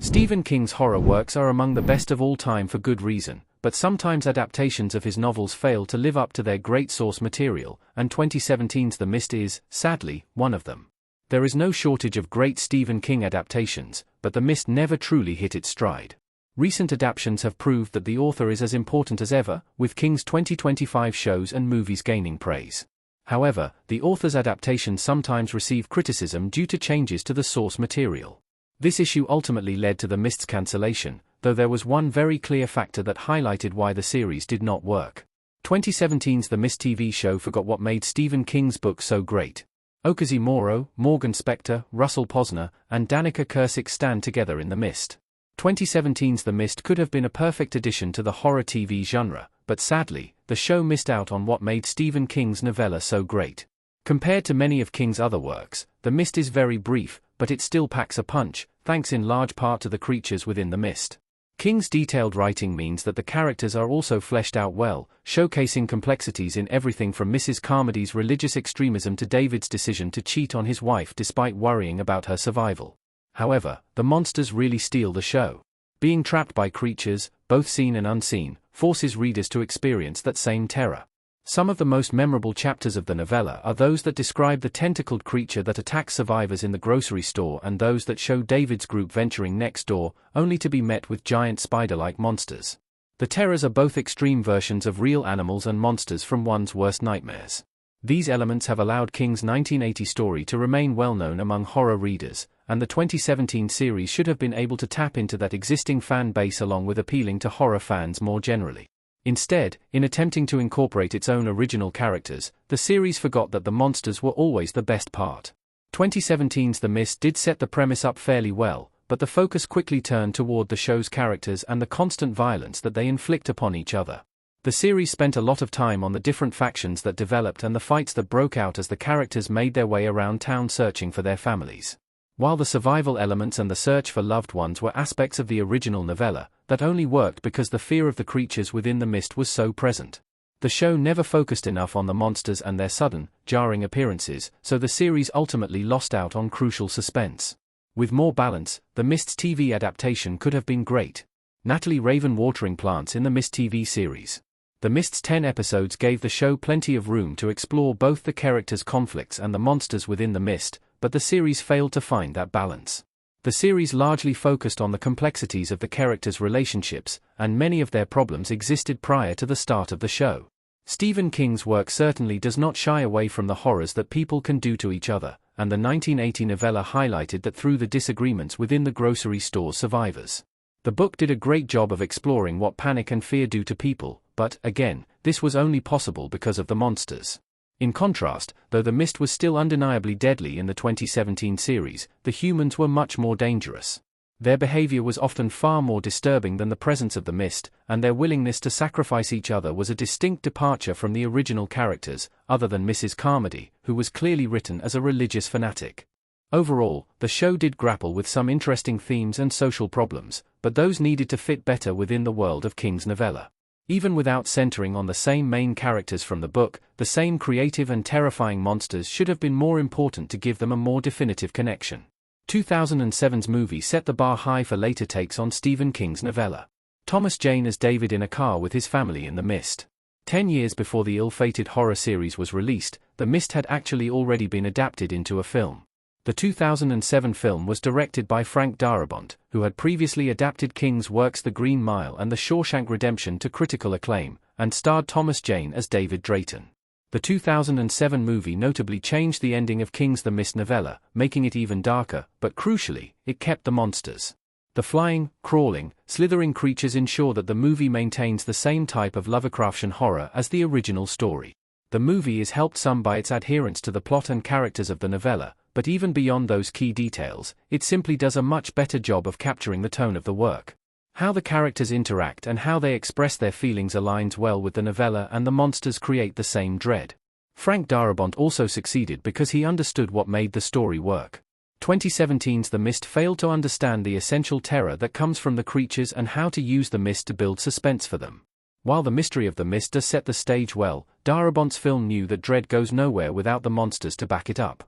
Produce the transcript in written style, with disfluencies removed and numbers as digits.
Stephen King's horror works are among the best of all time for good reason, but sometimes adaptations of his novels fail to live up to their great source material, and 2017's The Mist is, sadly, one of them. There is no shortage of great Stephen King adaptations, but The Mist never truly hit its stride. Recent adaptations have proved that the author is as important as ever, with King's 2025 shows and movies gaining praise. However, the author's adaptations sometimes receive criticism due to changes to the source material. This issue ultimately led to The Mist's cancellation, though there was one very clear factor that highlighted why the series did not work. 2017's The Mist TV show forgot what made Stephen King's book so great. Okazi Moro, Morgan Spector, Russell Posner, and Danica Kurcik stand together in The Mist. 2017's The Mist could have been a perfect addition to the horror TV genre, but sadly, the show missed out on what made Stephen King's novella so great. Compared to many of King's other works, The Mist is very brief, but it still packs a punch, thanks in large part to the creatures within The Mist. King's detailed writing means that the characters are also fleshed out well, showcasing complexities in everything from Mrs. Carmody's religious extremism to David's decision to cheat on his wife despite worrying about her survival. However, the monsters really steal the show. Being trapped by creatures, both seen and unseen, forces readers to experience that same terror. Some of the most memorable chapters of the novella are those that describe the tentacled creature that attacks survivors in the grocery store and those that show David's group venturing next door, only to be met with giant spider-like monsters. The terrors are both extreme versions of real animals and monsters from one's worst nightmares. These elements have allowed King's 1980 story to remain well-known among horror readers, and the 2017 series should have been able to tap into that existing fan base along with appealing to horror fans more generally. Instead, in attempting to incorporate its own original characters, the series forgot that the monsters were always the best part. 2017's The Mist did set the premise up fairly well, but the focus quickly turned toward the show's characters and the constant violence that they inflict upon each other. The series spent a lot of time on the different factions that developed and the fights that broke out as the characters made their way around town searching for their families. While the survival elements and the search for loved ones were aspects of the original novella, that only worked because the fear of the creatures within the mist was so present. The show never focused enough on the monsters and their sudden, jarring appearances, so the series ultimately lost out on crucial suspense. With more balance, The Mist's TV adaptation could have been great. Natalie Raven watering plants in The Mist TV series. The Mist's 10 episodes gave the show plenty of room to explore both the characters' conflicts and the monsters within the mist, but the series failed to find that balance. The series largely focused on the complexities of the characters' relationships, and many of their problems existed prior to the start of the show. Stephen King's work certainly does not shy away from the horrors that people can do to each other, and the 1980 novella highlighted that through the disagreements within the grocery store's survivors. The book did a great job of exploring what panic and fear do to people, but, again, this was only possible because of the monsters. In contrast, though the mist was still undeniably deadly in the 2017 series, the humans were much more dangerous. Their behavior was often far more disturbing than the presence of the mist, and their willingness to sacrifice each other was a distinct departure from the original characters, other than Mrs. Carmody, who was clearly written as a religious fanatic. Overall, the show did grapple with some interesting themes and social problems, but those needed to fit better within the world of King's novella. Even without centering on the same main characters from the book, the same creative and terrifying monsters should have been more important to give them a more definitive connection. 2007's movie set the bar high for later takes on Stephen King's novella. Thomas Jane as David in a car with his family in The Mist. 10 years before the ill-fated horror series was released, The Mist had actually already been adapted into a film. The 2007 film was directed by Frank Darabont, who had previously adapted King's works The Green Mile and The Shawshank Redemption to critical acclaim, and starred Thomas Jane as David Drayton. The 2007 movie notably changed the ending of King's The Mist novella, making it even darker, but crucially, it kept the monsters. The flying, crawling, slithering creatures ensure that the movie maintains the same type of Lovecraftian horror as the original story. The movie is helped some by its adherence to the plot and characters of the novella, but even beyond those key details, it simply does a much better job of capturing the tone of the work. How the characters interact and how they express their feelings aligns well with the novella, and the monsters create the same dread. Frank Darabont also succeeded because he understood what made the story work. 2017's The Mist failed to understand the essential terror that comes from the creatures and how to use the mist to build suspense for them. While the mystery of the mist does set the stage well, Darabont's film knew that dread goes nowhere without the monsters to back it up.